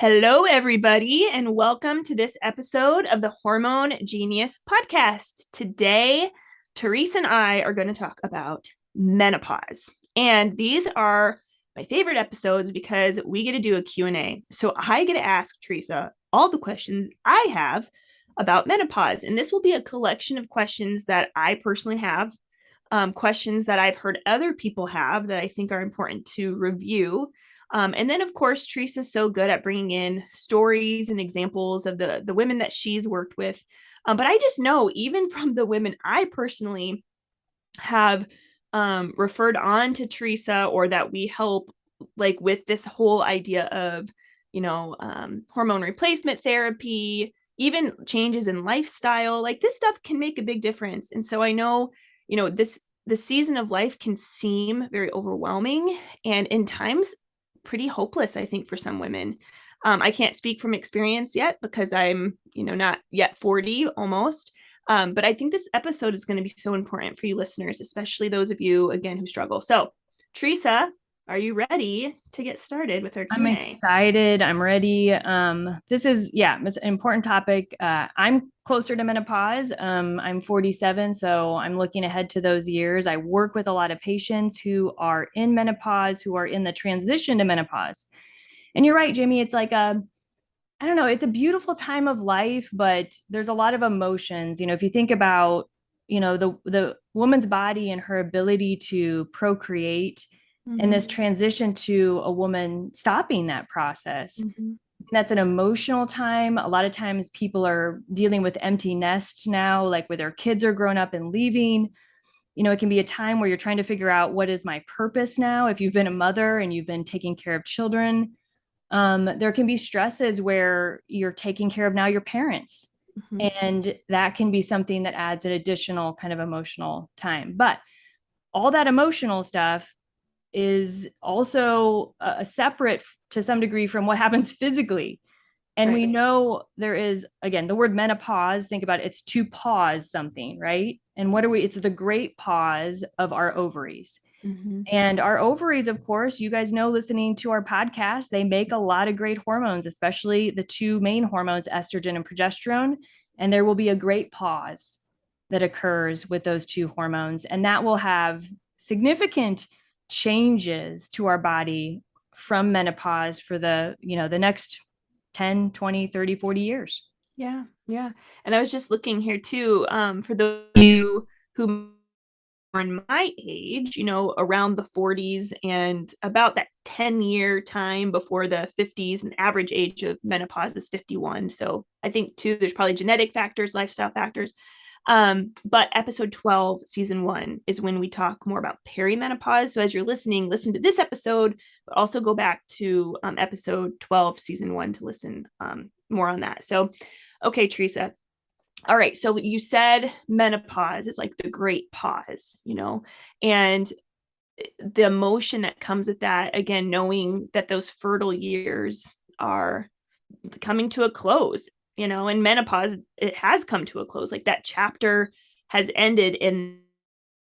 Hello, everybody, and welcome to this episode of the Hormone Genius podcast. Today, Teresa and I are going to talk about menopause. And these are my favorite episodes because we get to do a Q&A. So I get to ask Teresa all the questions I have about menopause. And this will be a collection of questions that I personally have, questions that I've heard other people have that I think are important to review. And then, of course, Teresa's so good at bringing in stories and examples of the women that she's worked with. But I just know, even from the women I personally have referred on to Teresa, or that we help, like with this whole idea of, hormone replacement therapy, even changes in lifestyle, like this stuff can make a big difference. And so I know, the season of life can seem very overwhelming and in times pretty hopeless, I think, for some women. I can't speak from experience yet because I'm, not yet 40 almost. But I think this episode is going to be so important for you listeners, especially those of you, again, who struggle. So, Teresa, are you ready to get started with our I'm Q&A? excited. I'm ready. This is, yeah, it's an important topic. I'm closer to menopause. I'm 47, so I'm looking ahead to those years. I work with a lot of patients who are in menopause, who are in the transition to menopause. And you're right, Jamie. It's like I don't know, it's a beautiful time of life, but there's a lot of emotions. If you think about, the woman's body and her ability to procreate and this Mm-hmm. transition to a woman stopping that process. Mm-hmm. That's an emotional time. A lot of times people are dealing with empty nest now, like where their kids are grown up and leaving. It can be a time where you're trying to figure out what is my purpose now. If you've been a mother and you've been taking care of children, there can be stresses where you're taking care of now your parents. Mm-hmm. And that can be something that adds an additional kind of emotional time. But all that emotional stuff is also separate to some degree from what happens physically. And we Right. know there is, again, the word menopause, think about it, it's to pause something, right? And what are we? It's the great pause of our ovaries. Mm-hmm. And our ovaries, of course, you guys know, listening to our podcast, they make a lot of great hormones, especially the two main hormones, estrogen and progesterone. And there will be a great pause that occurs with those two hormones. And that will have significant changes to our body from menopause for the next 10, 20, 30, 40 years. Yeah. Yeah. And I was just looking here too, for those of you who are in my age, around the 40s and about that 10-year time before the 50s, and average age of menopause is 51. So I think too, there's probably genetic factors, lifestyle factors. But episode 12, season 1 is when we talk more about perimenopause. So as you're listening, listen to this episode, but also go back to episode 12, season 1 to listen more on that. So, okay, Teresa, all right, so you said menopause is like the great pause, and the emotion that comes with that, again, knowing that those fertile years are coming to a close, and menopause, it has come to a close. Like that chapter has ended in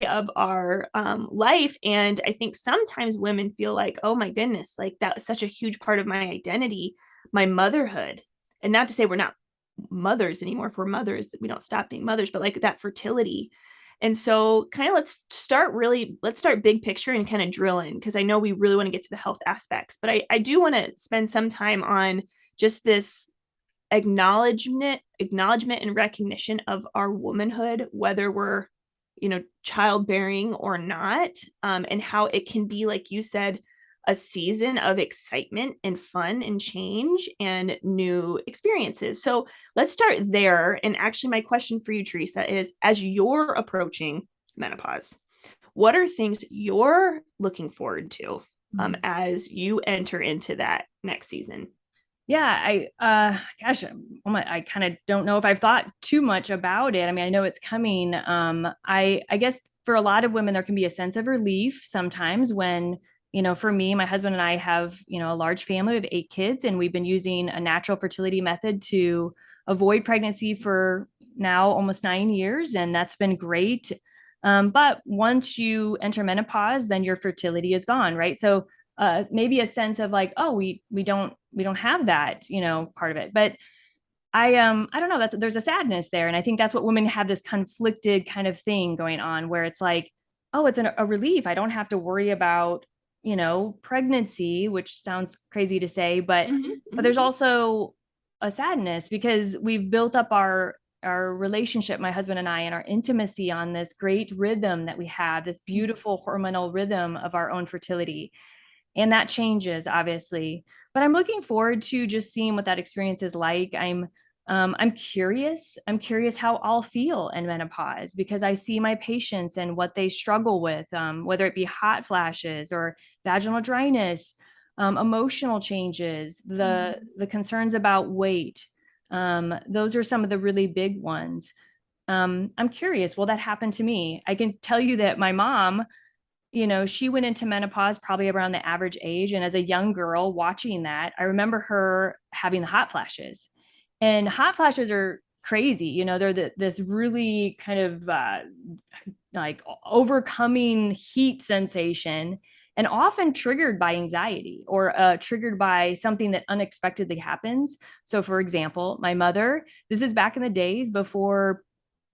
of our life. And I think sometimes women feel like, oh my goodness, like that was such a huge part of my identity, my motherhood. And not to say we're not mothers anymore. If we're mothers, that we don't stop being mothers, but like that fertility. And so kind of let's start big picture and kind of drill in, because I know we really want to get to the health aspects, but I do want to spend some time on just this acknowledgement and recognition of our womanhood, whether we're, childbearing or not, and how it can be, like you said, a season of excitement and fun and change and new experiences. So let's start there. And actually, my question for you, Teresa, is as you're approaching menopause, what are things you're looking forward to as you enter into that next season? Yeah, gosh, I kind of don't know if I've thought too much about it. I mean, I know it's coming. I guess for a lot of women there can be a sense of relief sometimes when, for me, my husband and I have, a large family with 8 kids, and we've been using a natural fertility method to avoid pregnancy for now almost 9 years, and that's been great. But once you enter menopause, then your fertility is gone, right? So maybe a sense of like, oh, we don't have that, part of it. But I don't know, that's there's a sadness there. And I think that's what women have, this conflicted kind of thing going on where it's like, oh, it's a relief. I don't have to worry about, pregnancy, which sounds crazy to say, but Hmm. there's Hmm. also a sadness because we've built up our relationship, my husband and I, and our intimacy on this great rhythm that we have, this beautiful hormonal rhythm of our own fertility. And that changes obviously, but I'm looking forward to just seeing what that experience is like. I'm curious how I'll feel in menopause because I see my patients and what they struggle with, whether it be hot flashes or vaginal dryness, emotional changes, the concerns about weight. Those are some of the really big ones. I'm curious, will that happen to me? I can tell you that my mom, she went into menopause probably around the average age. And as a young girl watching that, I remember her having the hot flashes. And hot flashes are crazy. They're this really kind of like overcoming heat sensation and often triggered by anxiety or triggered by something that unexpectedly happens. So, for example, my mother, this is back in the days before,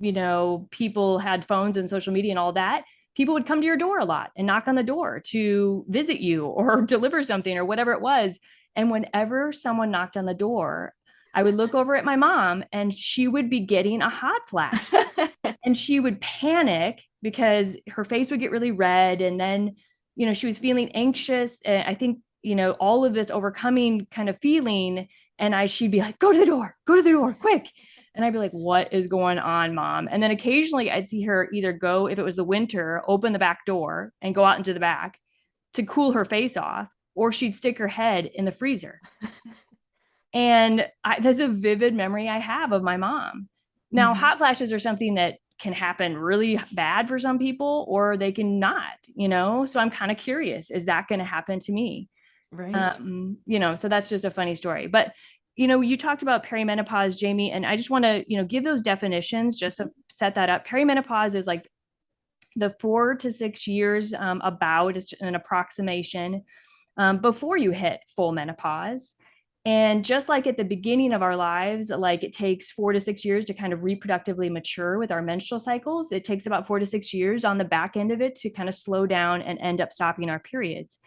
people had phones and social media and all that. People would come to your door a lot and knock on the door to visit you or deliver something or whatever it was. And whenever someone knocked on the door, I would look over at my mom and she would be getting a hot flash and she would panic because her face would get really red. And then, she was feeling anxious. And I think, all of this overcoming kind of feeling. And she'd be like, go to the door, quick. And I'd be like, what is going on, mom? And then occasionally I'd see her either go, if it was the winter, open the back door and go out into the back to cool her face off, or she'd stick her head in the freezer. And that's a vivid memory I have of my mom. Now, Hmm. hot flashes are something that can happen really bad for some people, or they can not, So I'm kind of curious, is that going to happen to me? Right. So that's just a funny story. But, you talked about perimenopause, Jamie, and I just want to, give those definitions just to set that up. Perimenopause is like the 4 to 6 years, about is an approximation, before you hit full menopause. And just like at the beginning of our lives, like it takes 4 to 6 years to kind of reproductively mature with our menstrual cycles, it takes about 4 to 6 years on the back end of it to kind of slow down and end up stopping our periods.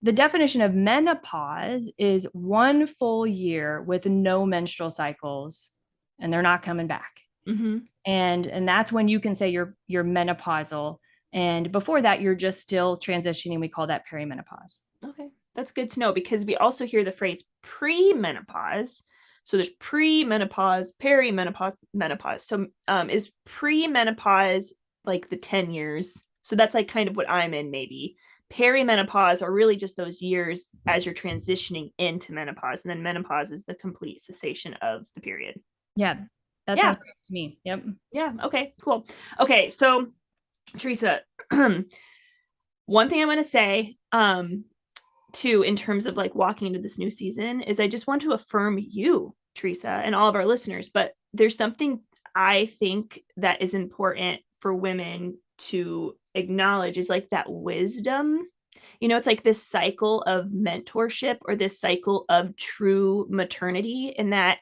The definition of menopause is 1 full year with no menstrual cycles, and they're not coming back. Hmm. And that's when you can say you're menopausal. And before that, you're just still transitioning. We call that perimenopause. Okay, that's good to know because we also hear the phrase pre-menopause. So there's pre-menopause, perimenopause, menopause. So is pre-menopause like the 10 years? So that's like kind of what I'm in maybe. Perimenopause are really just those years as you're transitioning into menopause. And then menopause is the complete cessation of the period. Yeah, that Yeah. sounds good to me. Yep. Yeah. Okay, cool. Okay, so Teresa, one thing I want to say, too, in terms of like walking into this new season, is I just want to affirm you, Teresa, and all of our listeners. But there's something I think that is important for women to acknowledge is like that wisdom. It's like this cycle of mentorship or this cycle of true maternity, in that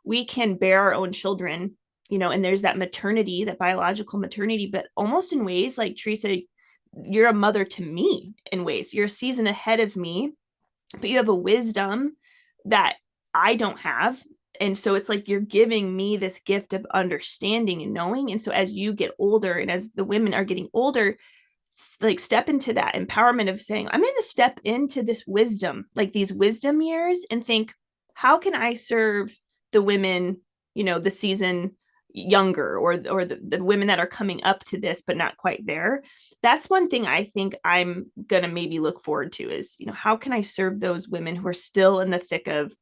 we can bear our own children, and there's that maternity, that biological maternity, but almost in ways like Teresa, you're a mother to me in ways. You're a season ahead of me, but you have a wisdom that I don't have. And so it's like you're giving me this gift of understanding and knowing. And so as you get older and as the women are getting older, like step into that empowerment of saying, I'm going to step into this wisdom, like these wisdom years, and think, how can I serve the women, the season younger, or the women that are coming up to this but not quite there. That's one thing I think I'm gonna maybe look forward to is, how can I serve those women who are still in the thick of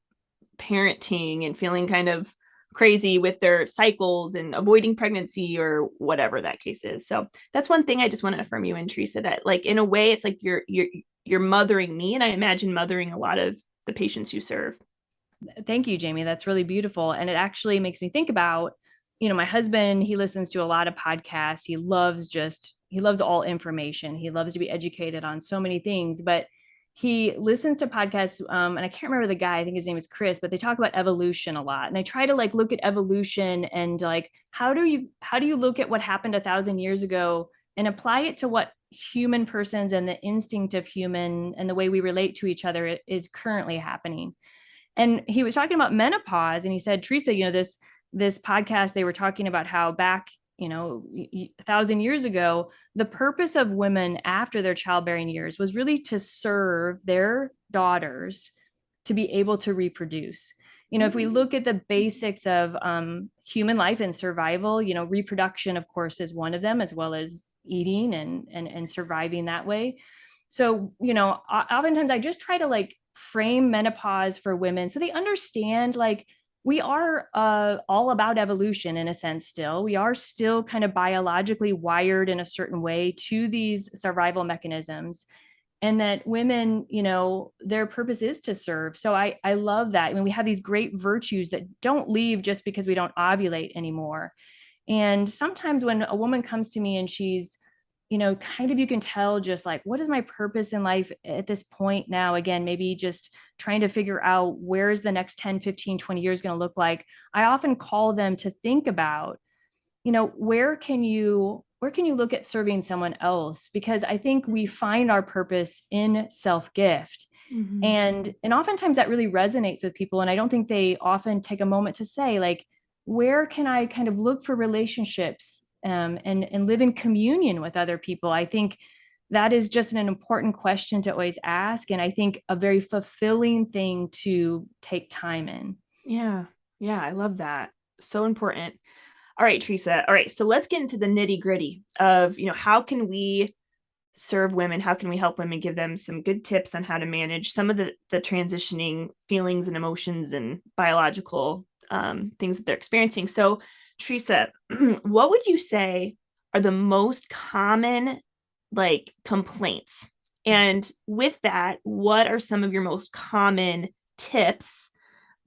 parenting and feeling kind of crazy with their cycles and avoiding pregnancy or whatever that case is. So that's one thing I just want to affirm you in, Teresa, that like in a way it's like you're mothering me, and I imagine mothering a lot of the patients you serve. Thank you, Jamie. That's really beautiful. And it actually makes me think about, my husband, he listens to a lot of podcasts. He loves all information. He loves to be educated on so many things. But he listens to podcasts, and I can't remember the guy, I think his name is Chris, but they talk about evolution a lot, and they try to like look at evolution and like how do you look at what happened 1,000 years ago and apply it to what human persons and the instinct of human and the way we relate to each other is currently happening. And he was talking about menopause, and he said, Teresa, this podcast, they were talking about how back, 1,000 years ago, the purpose of women after their childbearing years was really to serve their daughters to be able to reproduce. If we look at the basics of human life and survival, reproduction, of course, is one of them, as well as eating and surviving that way. So, oftentimes I just try to like frame menopause for women so they understand like we are all about evolution in a sense still. We are still kind of biologically wired in a certain way to these survival mechanisms. And that women, their purpose is to serve. So I love that. I mean, we have these great virtues that don't leave just because we don't ovulate anymore. And sometimes when a woman comes to me and she's, kind of, you can tell just like, what is my purpose in life at this point now? Again, maybe just trying to figure out where's the next 10, 15, 20 years going to look like. I often call them to think about, where can you look at serving someone else? Because I think we find our purpose in self-gift. Mm-hmm. And oftentimes that really resonates with people. And I don't think they often take a moment to say, like, where can I kind of look for relationships and live in communion with other people? I think that is just an important question to always ask. And I think a very fulfilling thing to take time in. Yeah. Yeah. I love that. So important. All right, Teresa. All right. So let's get into the nitty gritty of, how can we serve women? How can we help women, give them some good tips on how to manage some of the transitioning feelings and emotions and biological things that they're experiencing? So, Teresa, what would you say are the most common like complaints? And with that, what are some of your most common tips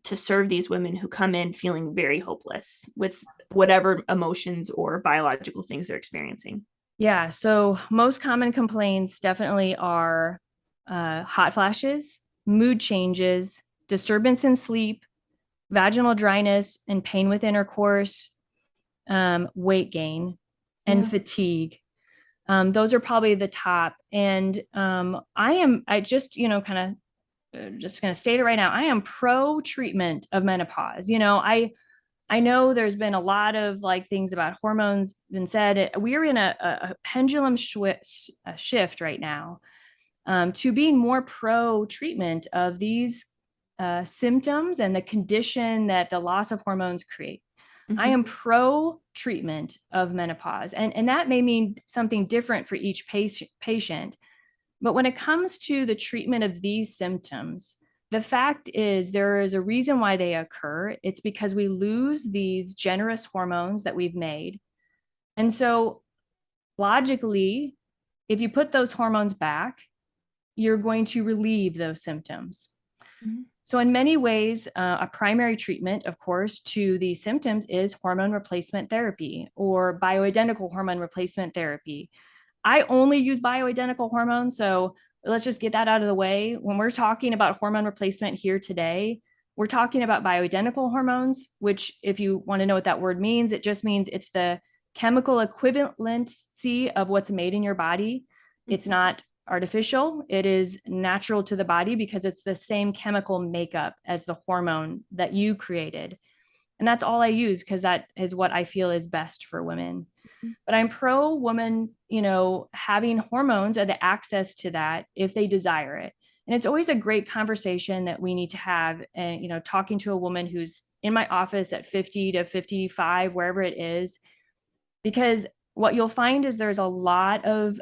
to serve these women who come in feeling very hopeless with whatever emotions or biological things they're experiencing? Yeah. So most common complaints definitely are hot flashes, mood changes, disturbance in sleep, vaginal dryness and pain with intercourse, weight gain, and Yeah. fatigue. Those are probably the top. And I just, kind of just going to state it right now. I am pro treatment of menopause. I know there's been a lot of like things about hormones been said. We're in a pendulum shift right now to being more pro treatment of these symptoms and the condition that the loss of hormones create. I Mm-hmm. am pro treatment of menopause, and that may mean something different for each patient. But when it comes to the treatment of these symptoms, the fact is there is a reason why they occur. It's because we lose these generous hormones that we've made. And so, logically, if you put those hormones back, you're going to relieve those symptoms. Mm-hmm. So, in many ways, a primary treatment, of course, to these symptoms is hormone replacement therapy or bioidentical hormone replacement therapy. I only use bioidentical hormones. So let's just get that out of the way. When we're talking about hormone replacement here today, we're talking about bioidentical hormones, which, if you want to know what that word means, it just means it's the chemical equivalency of what's made in your body. It's Mm-hmm. not artificial, it is natural to the body because it's the same chemical makeup as the hormone that you created. And that's all I use because that is what I feel is best for women. But I'm pro woman, having hormones and the access to that if they desire it. And it's always a great conversation that we need to have. And, talking to a woman who's in my office at 50 to 55, wherever it is, because what you'll find is there's a lot of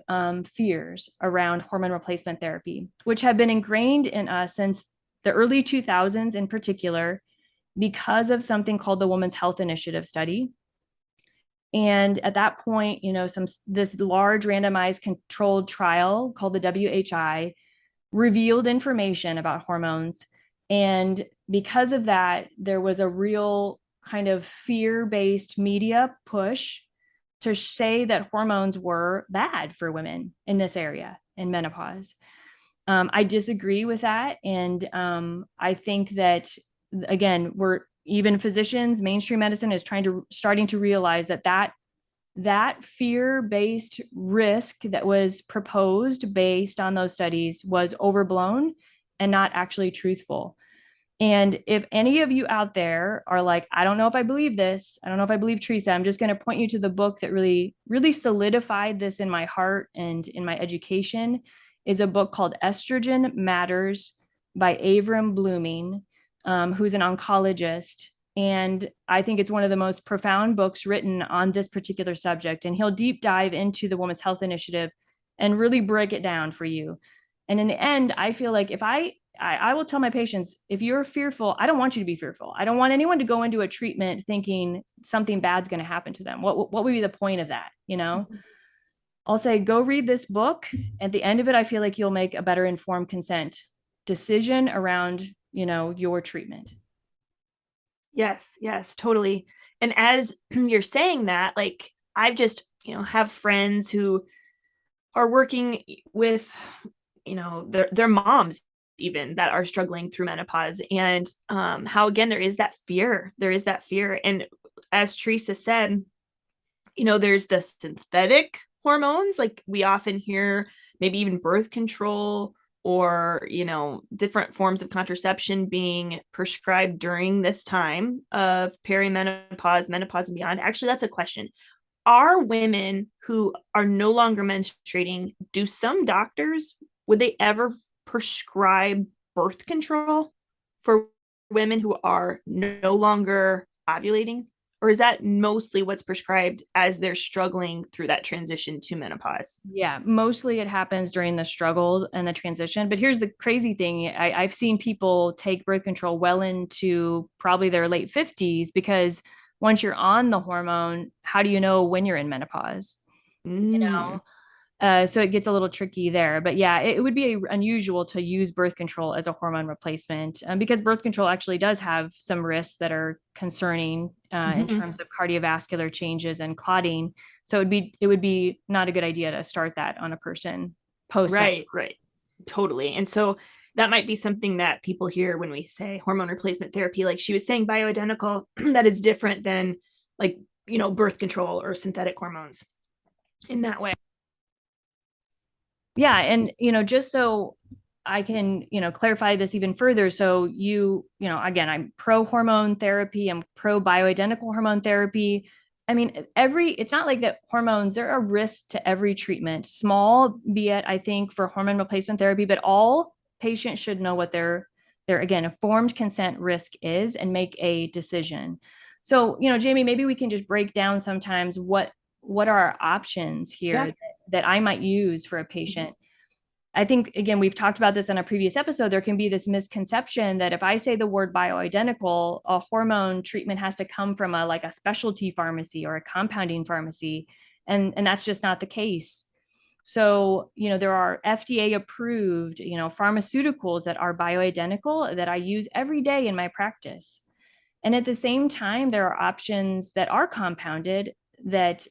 fears around hormone replacement therapy, which have been ingrained in us since the early 2000s in particular, because of something called the Women's Health Initiative study. And at that point, this large randomized controlled trial called the WHI revealed information about hormones. And because of that, there was a real kind of fear-based media push to say that hormones were bad for women in this area in menopause. I disagree with that. And I think that, again, we're even physicians, mainstream medicine is starting to realize that fear-based risk that was proposed based on those studies was overblown and not actually truthful. And if any of you out there are like, I don't know if I believe this, I don't know if I believe Teresa, I'm just going to point you to the book that really, really solidified this in my heart and in my education, is a book called Estrogen Matters by Avram Blooming, who's an oncologist. And I think it's one of the most profound books written on this particular subject. And he'll deep dive into the Women's Health Initiative and really break it down for you. And in the end, I feel like if I will tell my patients, if you're fearful, I don't want you to be fearful. I don't want anyone to go into a treatment thinking something bad's going to happen to them. What would be the point of that? You know, I'll say, go read this book. At the end of it, I feel like you'll make a better informed consent decision around, your treatment. Yes, yes, totally. And as you're saying that, like I've just, have friends who are working with, their moms even that are struggling through menopause, and how again there is that fear. And as Teresa said, there's the synthetic hormones, like we often hear maybe even birth control or, different forms of contraception being prescribed during this time of perimenopause, menopause, and beyond. Actually, that's a question. Are women who are no longer menstruating, do some doctors, would they ever prescribe birth control for women who are no longer ovulating? Or is that mostly what's prescribed as they're struggling through that transition to menopause? Yeah, mostly it happens during the struggle and the transition. But here's the crazy thing. I've seen people take birth control well into probably their late 50s, because once you're on the hormone, how do you know when you're in menopause? You Mm. know, so it gets a little tricky there. But yeah, it would be unusual to use birth control as a hormone replacement, because birth control actually does have some risks that are concerning in Mm-hmm. terms of cardiovascular changes and clotting. So it would be not a good idea to start that on a person post Right, menopause. right. Totally. And so that might be something that people hear when we say hormone replacement therapy. Like she was saying, bioidentical, that is different than like, birth control or synthetic hormones in that way. Yeah, and just so I can clarify this even further. So again, I'm pro hormone therapy, I'm pro bioidentical hormone therapy. I mean, it's not like that hormones, there are risks to every treatment, small be it, I think, for hormone replacement therapy, but all patients should know what their again informed consent risk is and make a decision. So Jamie, maybe we can just break down sometimes what are our options here Yeah. that I might use for a patient. I think, again, we've talked about this in a previous episode. There can be this misconception that if I say the word bioidentical, a hormone treatment has to come from a specialty pharmacy or a compounding pharmacy. And that's just not the case. So, there are FDA approved, pharmaceuticals that are bioidentical that I use every day in my practice. And at the same time, there are options that are compounded that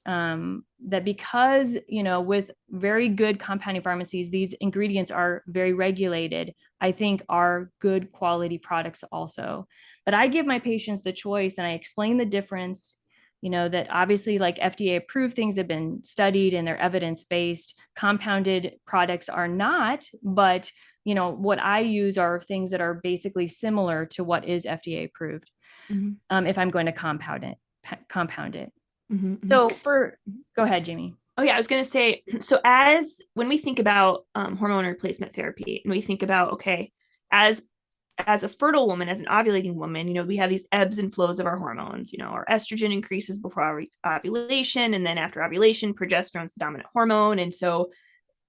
because with very good compounding pharmacies, these ingredients are very regulated, I think are good quality products also. But I give my patients the choice and I explain the difference, that obviously like FDA approved things have been studied and they're evidence based. Compounded products are not, but what I use are things that are basically similar to what is FDA approved, Mm-hmm. if I'm going to compound it. Mm-hmm. Mm-hmm. So go ahead, Jamie. Oh yeah, I was gonna say. So as when we think about hormone replacement therapy, and we think about okay, as as a fertile woman, as an ovulating woman, we have these ebbs and flows of our hormones. Our estrogen increases before ovulation, and then after ovulation, progesterone's the dominant hormone. And so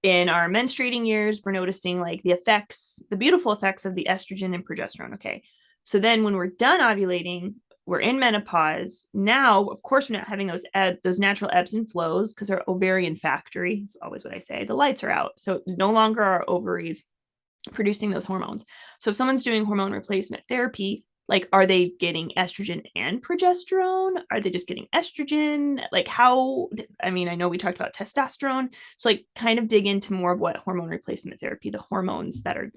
in our menstruating years, we're noticing like the beautiful effects of the estrogen and progesterone. Okay. So then when we're done ovulating, we're in menopause. Now, of course, we're not having those natural ebbs and flows because our ovarian factory is always what I say. The lights are out. So no longer are ovaries producing those hormones. So if someone's doing hormone replacement therapy, Like, are they getting estrogen and progesterone? Are they just getting estrogen? Like, how, I mean, I know we talked about testosterone. So, like, kind of dig into more of what hormone replacement therapy, the hormones that are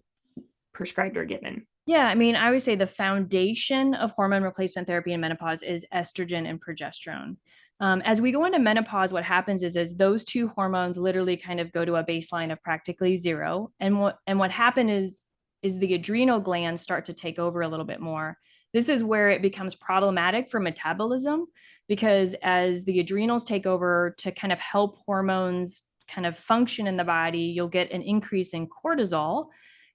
prescribed or given. Yeah, I mean, I would say the foundation of hormone replacement therapy in menopause is estrogen and progesterone. As we go into menopause, what happens is those two hormones literally kind of go to a baseline of practically zero, and what happened is the adrenal glands start to take over a little bit more. This is where it becomes problematic for metabolism because as the adrenals take over to kind of help hormones kind of function in the body, you'll get an increase in cortisol,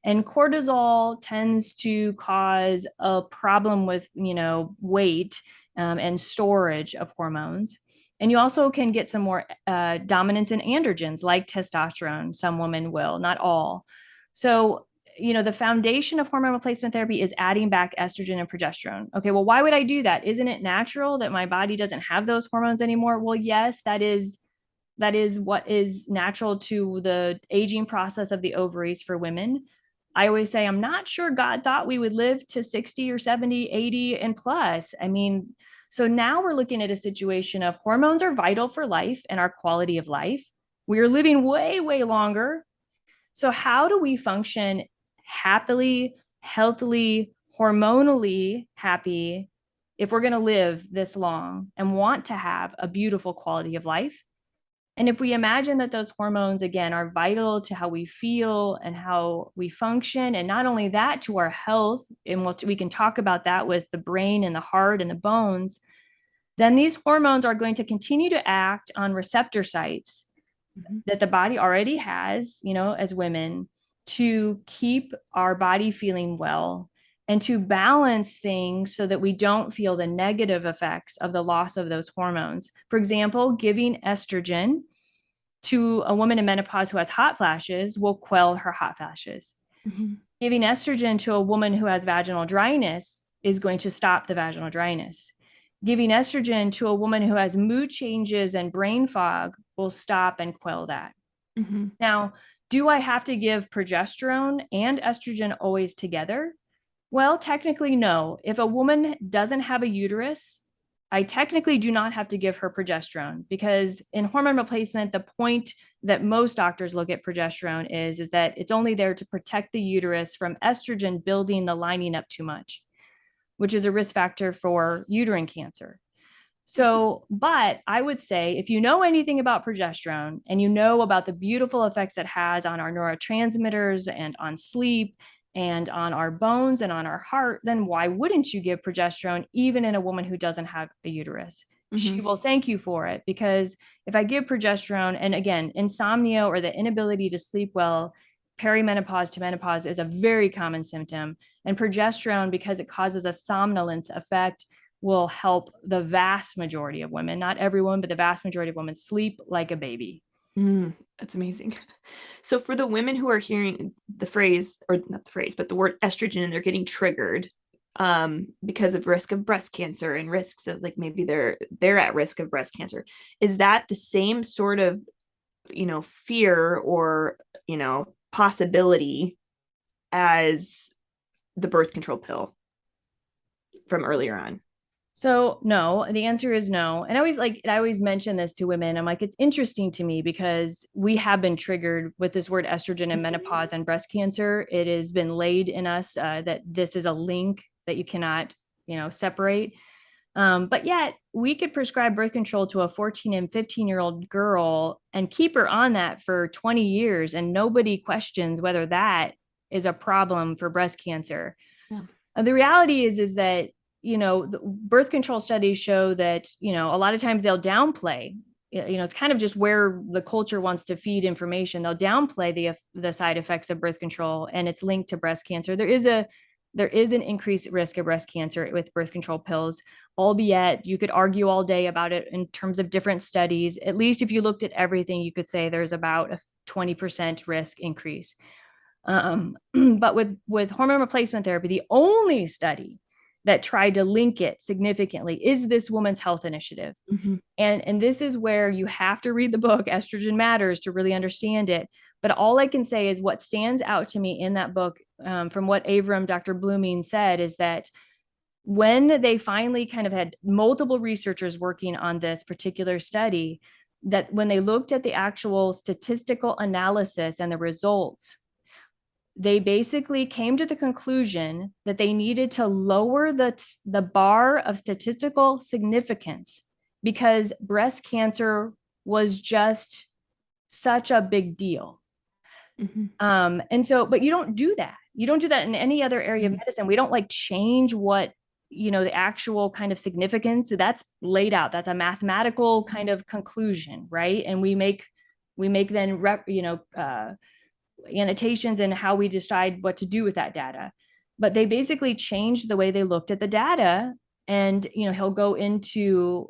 and cortisol tends to cause a problem with, weight and storage of hormones. And you also can get some more dominance in androgens like testosterone. Some women will, not all. So, the foundation of hormone replacement therapy is adding back estrogen and progesterone. Okay, well, why would I do that? Isn't it natural that my body doesn't have those hormones anymore? Well, yes, that is what is natural to the aging process of the ovaries for women. I always say, I'm not sure God thought we would live to 60 or 70, 80 and plus. I mean, so now we're looking at a situation of hormones are vital for life and our quality of life. We are living way, way longer. So, how do we function happily, healthily, hormonally happy if we're going to live this long and want to have a beautiful quality of life? And if we imagine that those hormones, again, are vital to how we feel and how we function, and not only that, to our health, and we can talk about that with the brain and the heart and the bones, then these hormones are going to continue to act on receptor sites Mm-hmm. that the body already has, as women, to keep our body feeling well and to balance things so that we don't feel the negative effects of the loss of those hormones. For example, giving estrogen to a woman in menopause who has hot flashes will quell her hot flashes. Mm-hmm. Giving estrogen to a woman who has vaginal dryness is going to stop the vaginal dryness. Giving estrogen to a woman who has mood changes and brain fog will stop and quell that. Mm-hmm. Now, do I have to give progesterone and estrogen always together? Well, technically, no. If a woman doesn't have a uterus, I technically do not have to give her progesterone because in hormone replacement, the point that most doctors look at progesterone is that it's only there to protect the uterus from estrogen building the lining up too much, which is a risk factor for uterine cancer. So, but I would say if you know anything about progesterone and you know about the beautiful effects it has on our neurotransmitters and on sleep and on our bones and on our heart, then why wouldn't you give progesterone even in a woman who doesn't have a uterus? She Mm-hmm. will thank you for it because if I give progesterone, and again, insomnia or the inability to sleep well, perimenopause to menopause is a very common symptom. And progesterone, because it causes a somnolence effect, will help the vast majority of women, not everyone, but the vast majority of women sleep like a baby. That's amazing. So for the women who are hearing the phrase, or not the phrase, but the word estrogen, and they're getting triggered because of risk of breast cancer and risks of, like, maybe they're at risk of breast cancer, is that the same sort of, fear or, possibility as the birth control pill from earlier on? So no, the answer is no. And I always mention this to women. I'm like, it's interesting to me because we have been triggered with this word estrogen and menopause and breast cancer. It has been laid in us that this is a link that you cannot, separate. But yet we could prescribe birth control to a 14 and 15-year-old girl and keep her on that for 20 years. And nobody questions whether that is a problem for breast cancer. Yeah. The reality is that, the birth control studies show that, a lot of times they'll downplay, it's kind of just where the culture wants to feed information. They'll downplay the side effects of birth control and it's linked to breast cancer. There is an increased risk of breast cancer with birth control pills, albeit you could argue all day about it in terms of different studies. At least if you looked at everything, you could say there's about a 20% risk increase. But with hormone replacement therapy, the only study that tried to link it significantly is this Women's Health Initiative. Mm-hmm. And this is where you have to read the book Estrogen Matters to really understand it. But all I can say is what stands out to me in that book, from what Avram, Dr. Blooming said, is that When they finally kind of had multiple researchers working on this particular study, that when they looked at the actual statistical analysis and the results, they basically came to the conclusion that they needed to lower the bar of statistical significance because breast cancer was just such a big deal. Mm-hmm. And so, but you don't do that. You don't do that in any other area of medicine. We don't like change what, the actual kind of significance. So that's laid out. That's a mathematical kind of conclusion, right? And we make then annotations and how we decide what to do with that data. But they basically changed the way they looked at the data. And, he'll go into,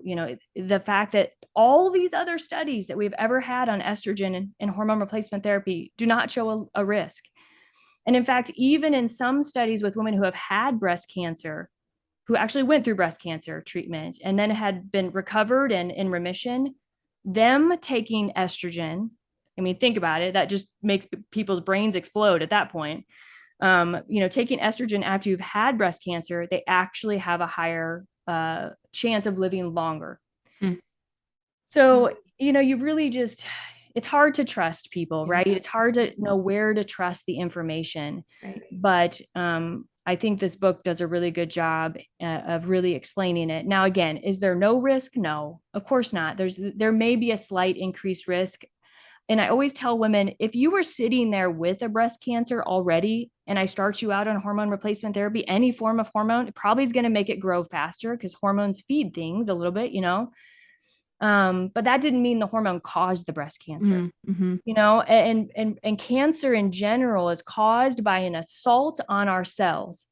the fact that all these other studies that we've ever had on estrogen and hormone replacement therapy do not show a risk. And in fact, even in some studies with women who have had breast cancer, who actually went through breast cancer treatment and then had been recovered and in remission, them taking estrogen, I mean, think about it, that just makes people's brains explode at that point. Taking estrogen after you've had breast cancer, they actually have a higher chance of living longer. Mm. So, you really just, it's hard to trust people, Yeah. right? It's hard to know where to trust the information. Right. But I think this book does a really good job of really explaining it. Now, again, is there no risk? No, of course not. There may be a slight increased risk. And I always tell women, if you were sitting there with a breast cancer already and I start you out on hormone replacement therapy, any form of hormone, it probably is going to make it grow faster because hormones feed things a little bit. But that didn't mean the hormone caused the breast cancer. Mm-hmm. And cancer in general is caused by an assault on our cells.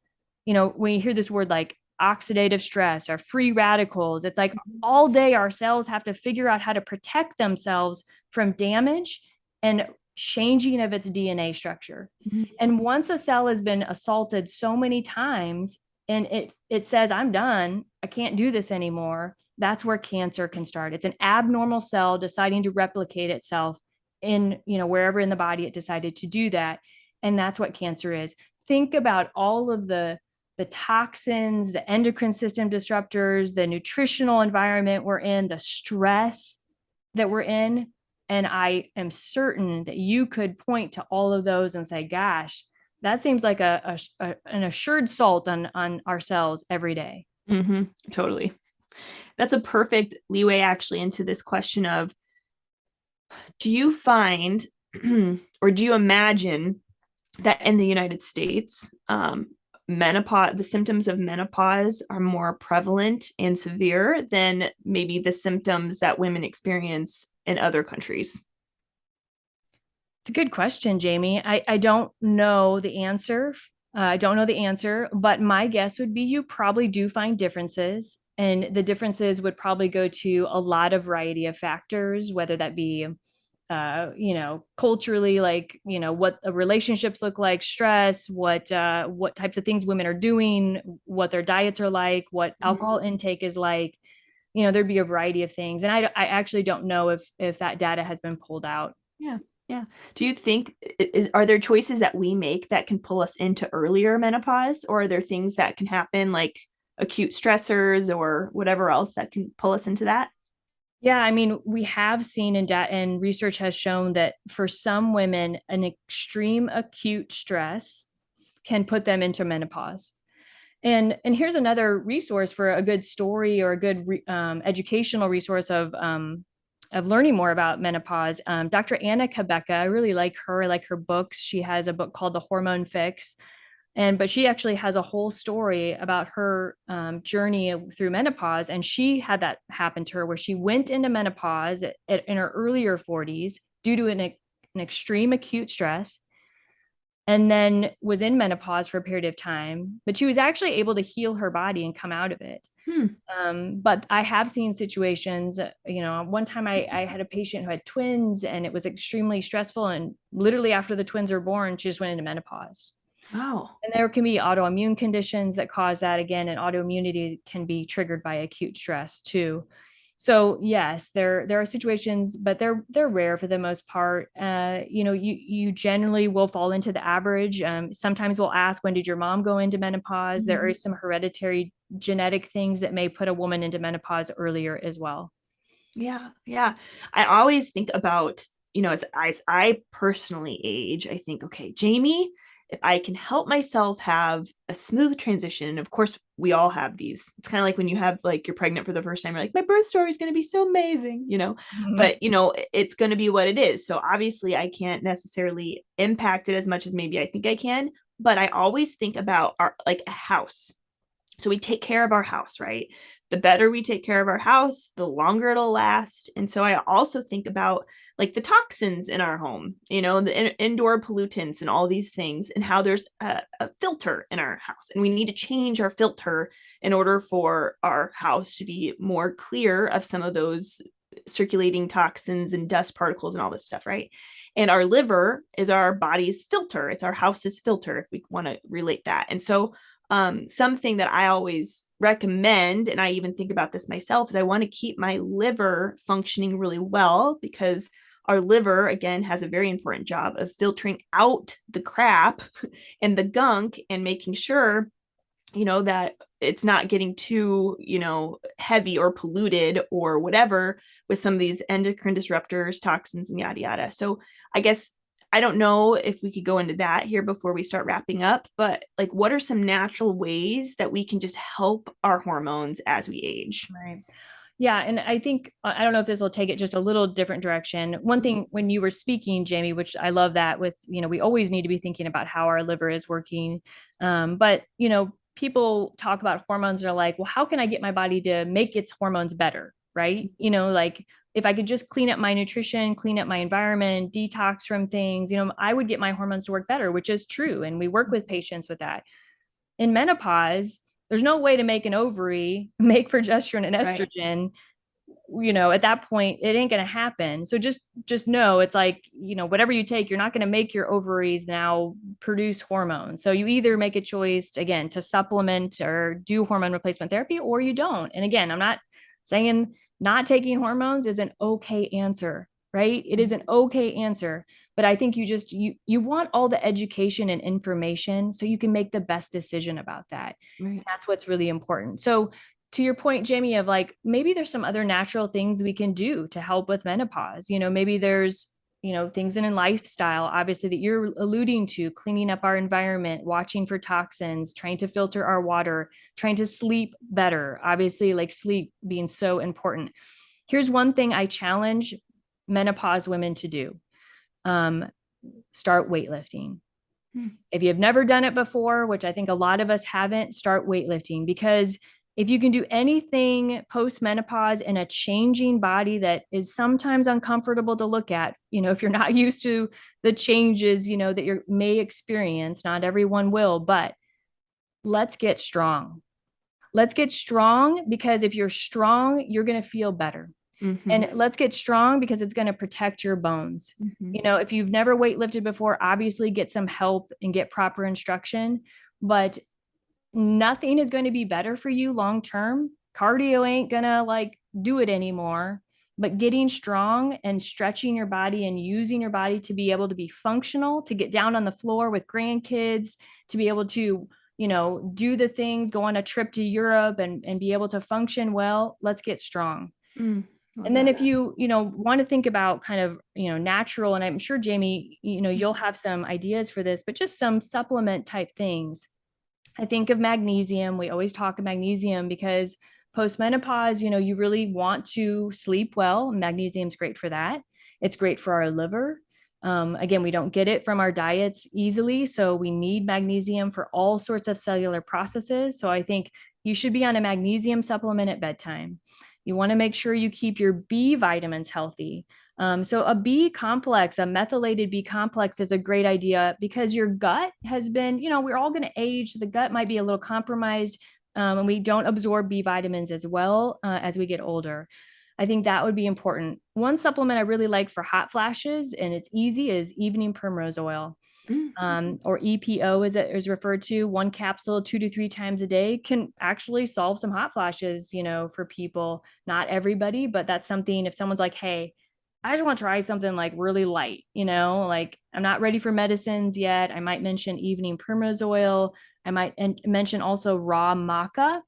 When you hear this word like oxidative stress or free radicals, it's like all day our cells have to figure out how to protect themselves from damage and changing of its DNA structure. Mm-hmm. And once a cell has been assaulted so many times and it says, I'm done, I can't do this anymore, that's where cancer can start. It's an abnormal cell deciding to replicate itself in, wherever in the body it decided to do that. And that's what cancer is. Think about all of the toxins, the endocrine system disruptors, the nutritional environment we're in, the stress that we're in. And I am certain that you could point to all of those and say, gosh, that seems like an assured salt on our cells every day. Mm-hmm. Totally. That's a perfect leeway actually into this question of, do you find or do you imagine that in the United States, menopause, the symptoms of menopause are more prevalent and severe than maybe the symptoms that women experience in other countries? It's a good question, Jamie. I don't know the answer. I don't know the answer, but my guess would be you probably do find differences. And the differences would probably go to a lot of variety of factors, whether that be, culturally, like, what the relationships look like, stress, what types of things women are doing, what their diets are like, what alcohol intake is like. There'd be a variety of things. And I actually don't know if that data has been pulled out. Yeah. Yeah. Do you think are there choices that we make that can pull us into earlier menopause, or are there things that can happen like acute stressors or whatever else that can pull us into that? Yeah, I mean, we have seen and research has shown that for some women, an extreme acute stress can put them into menopause. And here's another resource for a good story or a good educational resource of learning more about menopause. Dr. Anna Kabecka, I really like her. I like her books. She has a book called The Hormone Fix, but she actually has a whole story about her journey through menopause. And she had that happen to her where she went into menopause in her earlier 40s due to an extreme acute stress, and then was in menopause for a period of time. But she was actually able to heal her body and come out of it. Hmm. But I have seen situations, one time I had a patient who had twins and it was extremely stressful. And literally after the twins are born, she just went into menopause. Wow. And there can be autoimmune conditions that cause that again, and autoimmunity can be triggered by acute stress too. So yes, there are situations, but they're rare for the most part. You generally will fall into the average. Sometimes we'll ask, when did your mom go into menopause? There Mhm. is some hereditary genetic things that may put a woman into menopause earlier as well. Yeah, yeah. I always think about, as I personally age, I think, okay, Jamie, if I can help myself have a smooth transition, of course, we all have these. It's kind of like when you have like you're pregnant for the first time, you're like, my birth story is going to be so amazing. Mhm. But it's going to be what it is. So obviously, I can't necessarily impact it as much as maybe I think I can. But I always think about our like a house. So we take care of our house, right? The better we take care of our house, the longer it'll last. And so I also think about like the toxins in our home, the indoor pollutants and all these things, and how there's a filter in our house. And we need to change our filter in order for our house to be more clear of some of those circulating toxins and dust particles and all this stuff, right? And our liver is our body's filter. It's our house's filter, if we want to relate that. And so something that I always recommend, and I even think about this myself, is I want to keep my liver functioning really well because our liver, again, has a very important job of filtering out the crap and the gunk and making sure that it's not getting too heavy or polluted or whatever with some of these endocrine disruptors, toxins, and yada yada. So I guess I don't know if we could go into that here before we start wrapping up, but like what are some natural ways that we can just help our hormones as we age? Right. Yeah, and I think I don't know if this will take it just a little different direction. One thing when you were speaking, Jamie, which I love that with, we always need to be thinking about how our liver is working. But people talk about hormones and are like, well, how can I get my body to make its hormones better? Right. Like if I could just clean up my nutrition, clean up my environment, detox from things, I would get my hormones to work better, which is true. And we work with patients with that. In menopause, there's no way to make an ovary make progesterone and Right. estrogen. At that point it ain't going to happen. So just know it's like, whatever you take, you're not going to make your ovaries now produce hormones. So you either make a choice again to supplement or do hormone replacement therapy, or you don't. And again, I'm not saying not taking hormones is an okay answer, right? It is an okay answer, but I think you want all the education and information so you can make the best decision about that. Right. That's what's really important. So to your point, Jamie, of like maybe there's some other natural things we can do to help with menopause. Maybe there's, things in lifestyle, obviously, that you're alluding to, cleaning up our environment, watching for toxins, trying to filter our water, trying to sleep better. Obviously, like sleep being so important. Here's one thing I challenge menopause women to do. Um, Start weightlifting. Mm. If you've never done it before, which I think a lot of us haven't, start weightlifting, because if you can do anything post menopause in a changing body that is sometimes uncomfortable to look at, if you're not used to the changes, that you may experience, not everyone will, but let's get strong. Let's get strong, because if you're strong, you're going to feel better. Mm-hmm. And let's get strong because it's going to protect your bones. Mm-hmm. If you've never weightlifted before, obviously get some help and get proper instruction, but nothing is going to be better for you long term. Cardio ain't going to like do it anymore, but getting strong and stretching your body and using your body to be able to be functional, to get down on the floor with grandkids, to be able to do the things, go on a trip to Europe and be able to function well. Let's get strong. Mm. Love And then that. if you, want to think about kind of, natural, and I'm sure Jamie, you'll have some ideas for this, but just some supplement type things. I think of magnesium. We always talk of magnesium because post-menopause, you really want to sleep well. Magnesium's great for that. It's great for our liver. Again, we don't get it from our diets easily, so we need magnesium for all sorts of cellular processes. So I think you should be on a magnesium supplement at bedtime. You want to make sure you keep your B vitamins healthy. So a B complex, a methylated B complex, is a great idea because your gut has been, we're all going to age. The gut might be a little compromised, and we don't absorb B vitamins as well as we get older. I think that would be important. One supplement I really like for hot flashes, and it's easy, is evening primrose oil. or EPO as it is referred to, one capsule 2 to 3 times a day can actually solve some hot flashes, for people. Not everybody, but that's something if someone's like, hey, I just want to try something like really light, like I'm not ready for medicines yet. I might mention evening primrose oil. I might mention also raw maca,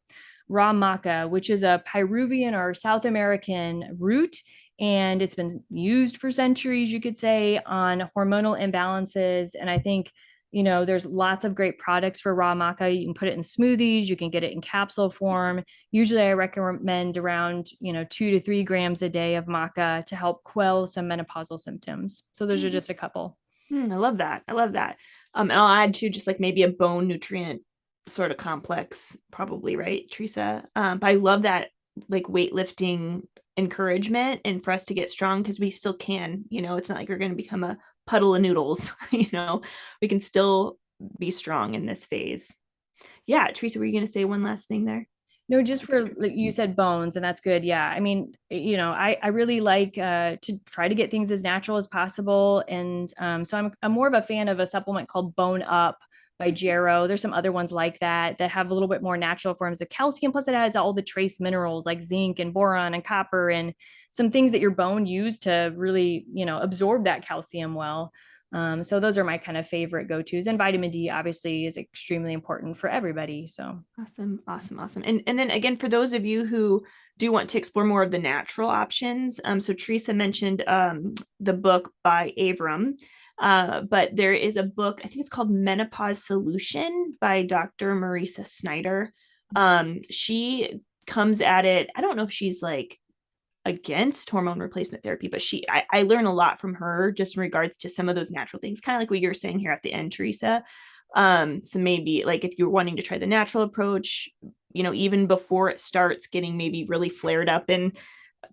which is a Peruvian or South American root. And it's been used for centuries, you could say, on hormonal imbalances. And I think, there's lots of great products for raw maca. You can put it in smoothies, you can get it in capsule form. Usually I recommend around, 2 to 3 grams a day of maca to help quell some menopausal symptoms. So those are just a couple. I love that. I love that. And I'll add to just like maybe a bone nutrient sort of complex, probably, right, Teresa? But I love that like weightlifting encouragement and for us to get strong because we still can, it's not like you're going to become a puddle of noodles, we can still be strong in this phase. Yeah, Teresa, were you going to say one last thing there? No, just for like you said bones, and that's good. Yeah. I mean, I really like to try to get things as natural as possible. And so I'm more of a fan of a supplement called Bone Up by Jarrow. There's some other ones like that have a little bit more natural forms of calcium. Plus, it has all the trace minerals like zinc and boron and copper and some things that your bone use to really, absorb that calcium well. So those are my kind of favorite go-tos. And vitamin D obviously is extremely important for everybody. So Awesome, awesome, awesome. And then again, for those of you who do want to explore more of the natural options, so Teresa mentioned the book by Avram, but there is a book, I think it's called Menopause Solution by Dr. Marisa Snyder. She comes at it, I don't know if she's like against hormone replacement therapy, but I learn a lot from her just in regards to some of those natural things, kind of like what you're saying here at the end, Teresa. So maybe like if you're wanting to try the natural approach, even before it starts getting maybe really flared up and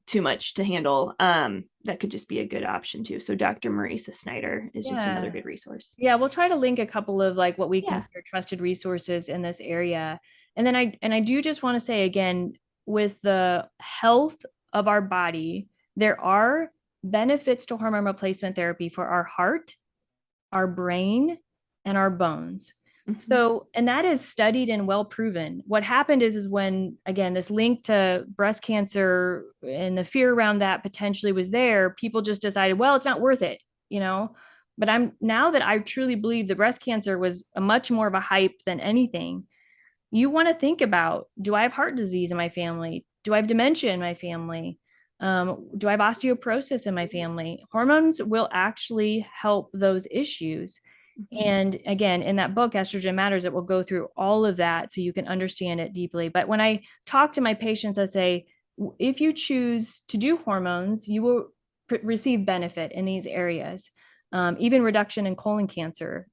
too much to handle, that could just be a good option too. So Dr. Marisa Snyder is just another yeah. good resource. Yeah, we'll try to link a couple of like what we Yeah. consider trusted resources in this area. And then I do just want to say again, with the health of our body, there are benefits to hormone replacement therapy for our heart, our brain, and our bones. Mm-hmm. So, and that is studied and well proven. What happened is when, again, this link to breast cancer and the fear around that potentially was there, people just decided, well, it's not worth it, you know? But I'm now that I truly believe the breast cancer was a much more of a hype than anything. You want to think about, do I have heart disease in my family? Do I have dementia in my family? Do I have osteoporosis in my family? Hormones will actually help those issues. Mm-hmm. And again, in that book, Estrogen Matters, it will go through all of that so you can understand it deeply. But when I talk to my patients, I say, if you choose to do hormones, you will receive benefit in these areas, even reduction in colon cancer.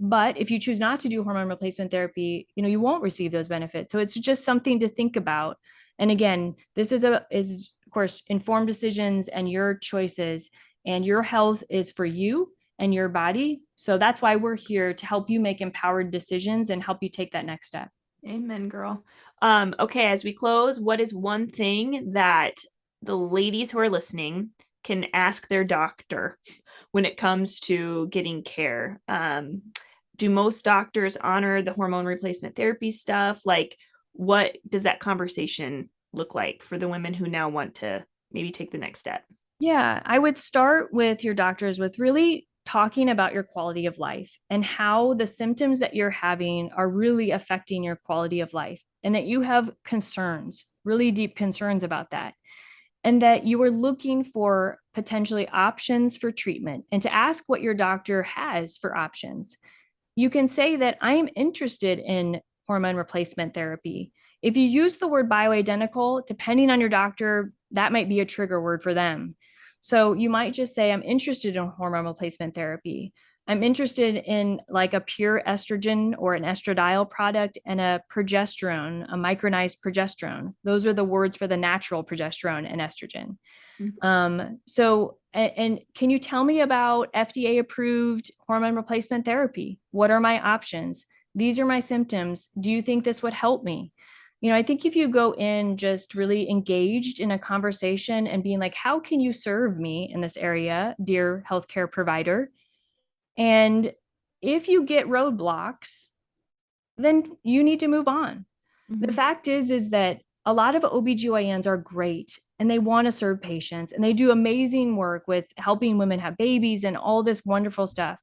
But if you choose not to do hormone replacement therapy, you won't receive those benefits. So it's just something to think about. And again, this is of course informed decisions and your choices, and your health is for you and your body. So that's why we're here to help you make empowered decisions and help you take that next step. Amen, girl. Okay, as we close, what is one thing that the ladies who are listening can ask their doctor when it comes to getting care? Do most doctors honor the hormone replacement therapy stuff? Like, what does that conversation look like for the women who now want to maybe take the next step? Yeah, I would start with your doctors with really talking about your quality of life and how the symptoms that you're having are really affecting your quality of life, and that you have concerns, really deep concerns about that, and that you are looking for potentially options for treatment, and to ask what your doctor has for options. You can say that I am interested in hormone replacement therapy. If you use the word bioidentical, depending on your doctor, that might be a trigger word for them. So you might just say, I'm interested in hormone replacement therapy. I'm interested in like a pure estrogen or an estradiol product and a progesterone, a micronized progesterone. Those are the words for the natural progesterone and estrogen. And can you tell me about FDA approved hormone replacement therapy? What are my options? These are my symptoms. Do you think this would help me? I think if you go in just really engaged in a conversation and being like, how can you serve me in this area, dear healthcare provider? And if you get roadblocks, then you need to move on. The Mhm. fact is that a lot of OBGYNs are great and they want to serve patients and they do amazing work with helping women have babies and all this wonderful stuff,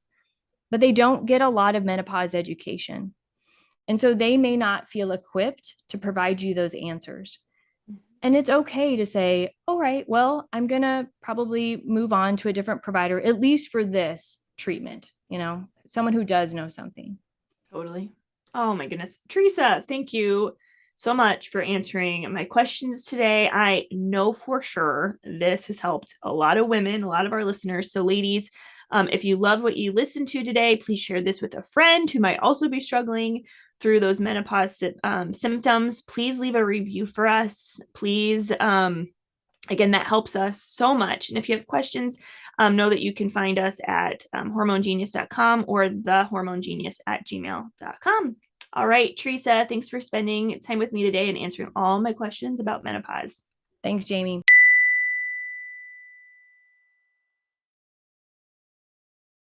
but they don't get a lot of menopause education. And so they may not feel equipped to provide you those answers. And it's okay to say, all right, well, I'm going to probably move on to a different provider, at least for this treatment, someone who does know something. Totally. Oh my goodness. Teresa, thank you so much for answering my questions today. I know for sure this has helped a lot of women, a lot of our listeners. So, ladies, if you love what you listened to today, please share this with a friend who might also be struggling through those menopause symptoms. Please leave a review for us. Please, again, that helps us so much. And if you have questions, know that you can find us at hormonegenius.com or thehormonegenius@gmail.com. All right, Teresa, thanks for spending time with me today and answering all my questions about menopause. Thanks, Jamie.